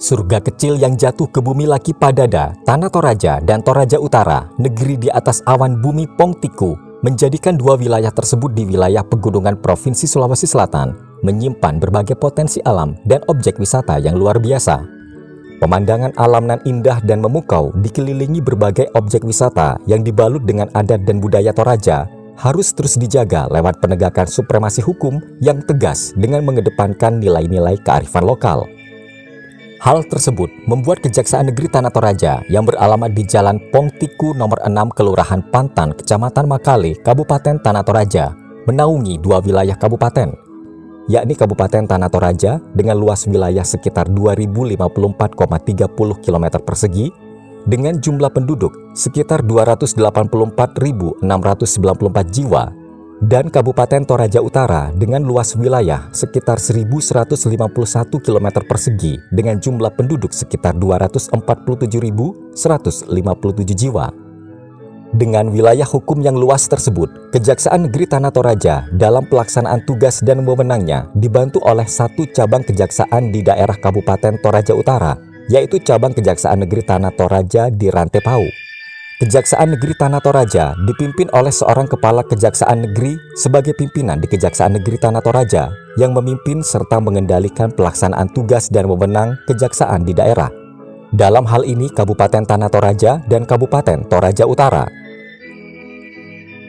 Surga kecil yang jatuh ke bumi Laki Padada, Tanah Toraja, dan Toraja Utara, negeri di atas awan bumi Pongtiku, menjadikan dua wilayah tersebut di wilayah pegunungan Provinsi Sulawesi Selatan, menyimpan berbagai potensi alam dan objek wisata yang luar biasa. Pemandangan alam nan indah dan memukau dikelilingi berbagai objek wisata yang dibalut dengan adat dan budaya Toraja, harus terus dijaga lewat penegakan supremasi hukum yang tegas dengan mengedepankan nilai-nilai kearifan lokal. Hal tersebut membuat Kejaksaan Negeri Tanah Toraja yang beralamat di Jalan Pongtiku nomor 6 Kelurahan Pantan, Kecamatan Makale, Kabupaten Tanah Toraja, menaungi dua wilayah kabupaten, yakni Kabupaten Tanah Toraja dengan luas wilayah sekitar 2054,30 km persegi dengan jumlah penduduk sekitar 284.694 jiwa, dan Kabupaten Toraja Utara dengan luas wilayah sekitar 1.151 km persegi dengan jumlah penduduk sekitar 247.157 jiwa. Dengan wilayah hukum yang luas tersebut, Kejaksaan Negeri Tanah Toraja dalam pelaksanaan tugas dan wewenangnya dibantu oleh satu cabang kejaksaan di daerah Kabupaten Toraja Utara, yaitu cabang Kejaksaan Negeri Tanah Toraja di Rantepau. Kejaksaan Negeri Tanah Toraja dipimpin oleh seorang kepala kejaksaan negeri sebagai pimpinan di Kejaksaan Negeri Tanah Toraja yang memimpin serta mengendalikan pelaksanaan tugas dan wewenang kejaksaan di daerah. Dalam hal ini Kabupaten Tanah Toraja dan Kabupaten Toraja Utara.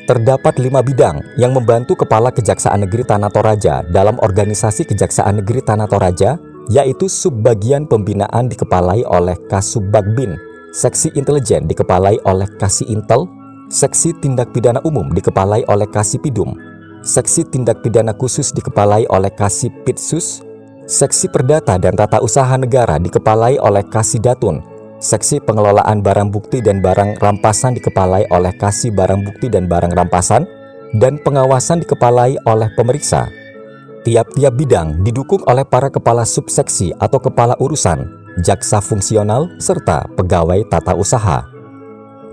Terdapat 5 bidang yang membantu Kepala Kejaksaan Negeri Tanah Toraja dalam organisasi Kejaksaan Negeri Tanah Toraja, yaitu Subbagian Pembinaan dikepalai oleh Kasubbagbin, Seksi Intelijen dikepalai oleh Kasintel, Seksi Tindak Pidana Umum dikepalai oleh Kasipidum, Seksi Tindak Pidana Khusus dikepalai oleh Kasipidsus, Seksi Perdata dan Tata Usaha Negara dikepalai oleh Kasidatun, Seksi Pengelolaan Barang Bukti dan Barang Rampasan dikepalai oleh Kasih Barang Bukti dan Barang Rampasan, dan Pengawasan dikepalai oleh Pemeriksa. Tiap-tiap bidang didukung oleh para kepala subseksi atau kepala urusan, jaksa fungsional, serta pegawai tata usaha.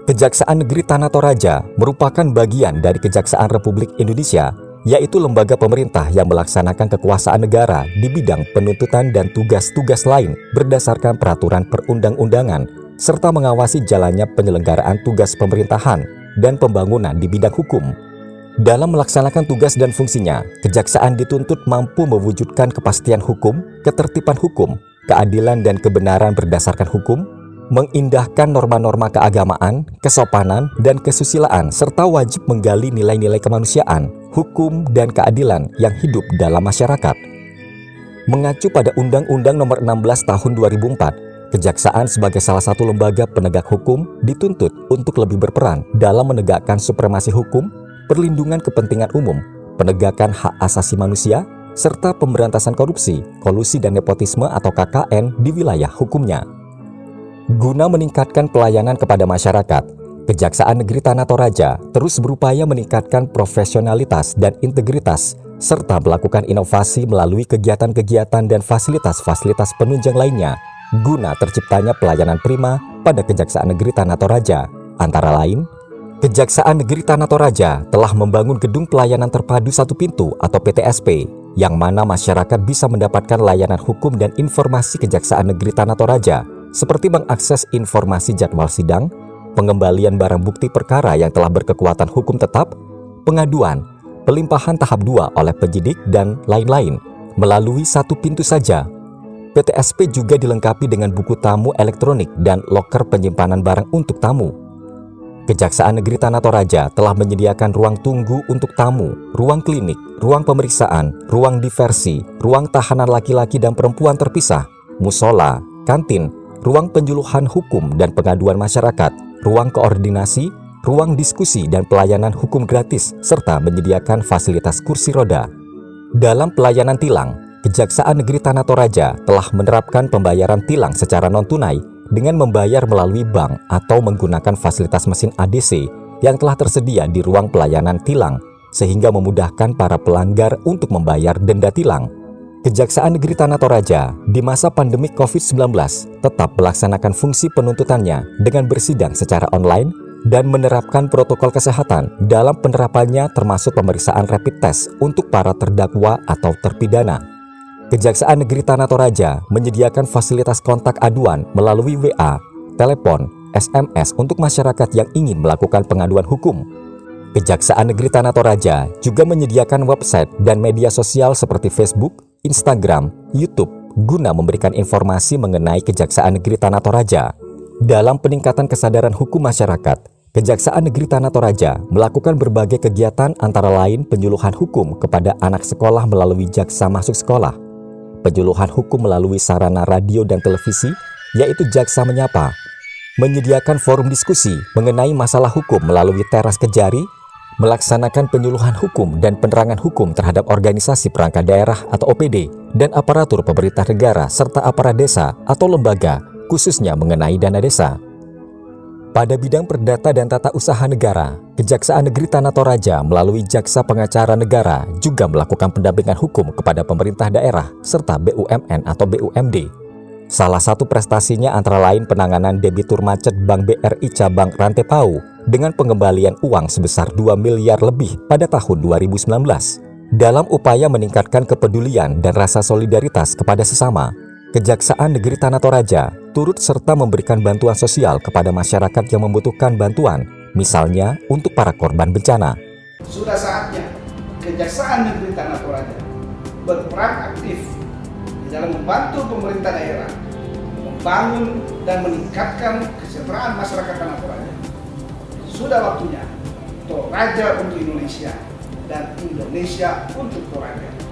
Kejaksaan Negeri Tanah Toraja merupakan bagian dari Kejaksaan Republik Indonesia, yaitu lembaga pemerintah yang melaksanakan kekuasaan negara di bidang penuntutan dan tugas-tugas lain berdasarkan peraturan perundang-undangan, serta mengawasi jalannya penyelenggaraan tugas pemerintahan dan pembangunan di bidang hukum. Dalam melaksanakan tugas dan fungsinya, kejaksaan dituntut mampu mewujudkan kepastian hukum, ketertiban hukum, keadilan dan kebenaran berdasarkan hukum, mengindahkan norma-norma keagamaan, kesopanan, dan kesusilaan, serta wajib menggali nilai-nilai kemanusiaan, hukum, dan keadilan yang hidup dalam masyarakat. Mengacu pada Undang-Undang Nomor 16 Tahun 2004, Kejaksaan sebagai salah satu lembaga penegak hukum dituntut untuk lebih berperan dalam menegakkan supremasi hukum, perlindungan kepentingan umum, penegakan hak asasi manusia, serta pemberantasan korupsi, kolusi dan nepotisme atau KKN di wilayah hukumnya. Guna meningkatkan pelayanan kepada masyarakat, Kejaksaan Negeri Tanah Toraja terus berupaya meningkatkan profesionalitas dan integritas, serta melakukan inovasi melalui kegiatan-kegiatan dan fasilitas-fasilitas penunjang lainnya, guna terciptanya pelayanan prima pada Kejaksaan Negeri Tanah Toraja. Antara lain, Kejaksaan Negeri Tanah Toraja telah membangun Gedung Pelayanan Terpadu Satu Pintu atau PTSP, yang mana masyarakat bisa mendapatkan layanan hukum dan informasi Kejaksaan Negeri Tanah Toraja, seperti mengakses informasi jadwal sidang, pengembalian barang bukti perkara yang telah berkekuatan hukum tetap, pengaduan, pelimpahan tahap 2 oleh penyidik, dan lain-lain, melalui satu pintu saja. PTSP juga dilengkapi dengan buku tamu elektronik dan loker penyimpanan barang untuk tamu. Kejaksaan Negeri Tanah Toraja telah menyediakan ruang tunggu untuk tamu, ruang klinik, ruang pemeriksaan, ruang diversi, ruang tahanan laki-laki dan perempuan terpisah, musola, kantin, ruang penyuluhan hukum dan pengaduan masyarakat, ruang koordinasi, ruang diskusi dan pelayanan hukum gratis, serta menyediakan fasilitas kursi roda. Dalam pelayanan tilang, Kejaksaan Negeri Tanah Toraja telah menerapkan pembayaran tilang secara non-tunai dengan membayar melalui bank atau menggunakan fasilitas mesin ADC yang telah tersedia di ruang pelayanan tilang, sehingga memudahkan para pelanggar untuk membayar denda tilang. Kejaksaan Negeri Tanah Toraja di masa pandemi COVID-19 tetap melaksanakan fungsi penuntutannya dengan bersidang secara online dan menerapkan protokol kesehatan dalam penerapannya, termasuk pemeriksaan rapid test untuk para terdakwa atau terpidana. Kejaksaan Negeri Tanah Toraja menyediakan fasilitas kontak aduan melalui WA, telepon, SMS untuk masyarakat yang ingin melakukan pengaduan hukum. Kejaksaan Negeri Tanah Toraja juga menyediakan website dan media sosial seperti Facebook, Instagram, YouTube guna memberikan informasi mengenai Kejaksaan Negeri Tanah Toraja. Dalam peningkatan kesadaran hukum masyarakat, Kejaksaan Negeri Tanah Toraja melakukan berbagai kegiatan antara lain penyuluhan hukum kepada anak sekolah melalui Jaksa Masuk Sekolah, penyuluhan hukum melalui sarana radio dan televisi, yaitu Jaksa Menyapa, menyediakan forum diskusi mengenai masalah hukum melalui Teras Kejari, melaksanakan penyuluhan hukum dan penerangan hukum terhadap organisasi perangkat daerah atau OPD dan aparatur pemerintah negara serta aparat desa atau lembaga, khususnya mengenai dana desa. Pada bidang perdata dan tata usaha negara, Kejaksaan Negeri Tanah Toraja melalui Jaksa Pengacara Negara juga melakukan pendampingan hukum kepada pemerintah daerah serta BUMN atau BUMD. Salah satu prestasinya antara lain penanganan debitur macet Bank BRI Cabang Rantepau dengan pengembalian uang sebesar 2 miliar lebih pada tahun 2019. Dalam upaya meningkatkan kepedulian dan rasa solidaritas kepada sesama, Kejaksaan Negeri Tanah Toraja turut serta memberikan bantuan sosial kepada masyarakat yang membutuhkan bantuan, misalnya untuk para korban bencana. Sudah saatnya Kejaksaan Negeri Tanah Toraja berperan aktif di dalam membantu pemerintah daerah membangun dan meningkatkan kesejahteraan masyarakat Tanah Toraja. Sudah waktunya Toraja untuk Indonesia dan Indonesia untuk Toraja.